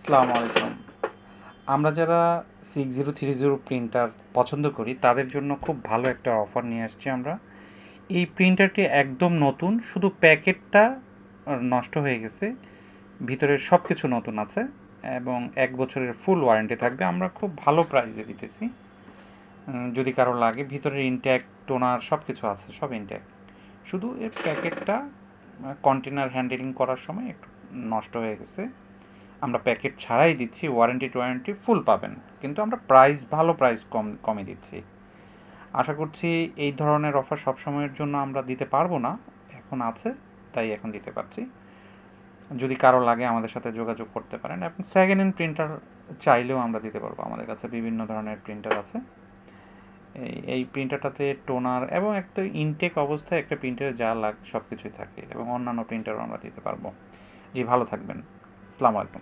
আসসালামু আলাইকুম। আমরা যারা 6030 প্রিন্টার পছন্দ করি তাদের জন্য খুব ভালো একটা অফার নিয়ে আসছি আমরা। এই প্রিন্টারটি একদম নতুন, শুধু প্যাকেটটা নষ্ট হয়ে গেছে, ভিতরের সব কিছু নতুন আছে এবং 1 বছরের ফুল ওয়ারেন্টি থাকবে। আমরা খুব ভালো প্রাইসে দিতেছি। যদি কারো লাগে, ভিতরের ইনট্যাক, টোনার সব কিছু আছে, সব ইনট্যাক। শুধু এর প্যাকেটটা কন্টেনার হ্যান্ডেলিং করার সময় একটু নষ্ট হয়ে গেছে। আমরা প্যাকেট ছাড়াই দিচ্ছি, ওয়ারেন্টি ফুল পাবেন, কিন্তু আমরা ভালো প্রাইস কমে দিচ্ছি। আশা করছি এই ধরনের অফার সব সময়ের জন্য আমরা দিতে পারবো না, এখন আছে তাই এখন দিতে পারছি। যদি কারো লাগে আমাদের সাথে যোগাযোগ করতে পারেন। এবং সেকেন্ড হ্যান্ড প্রিন্টার চাইলেও আমরা দিতে পারবো, আমাদের কাছে বিভিন্ন ধরনের প্রিন্টার আছে। এই প্রিন্টারটাতে টোনার এবং একটা ইনটেক অবস্থায় একটা প্রিন্টারে যা লাগে সব কিছুই থাকে, এবং অন্যান্য প্রিন্টারও আমরা দিতে পারবো। জি, ভালো থাকবেন। আসসালামু আলাইকুম।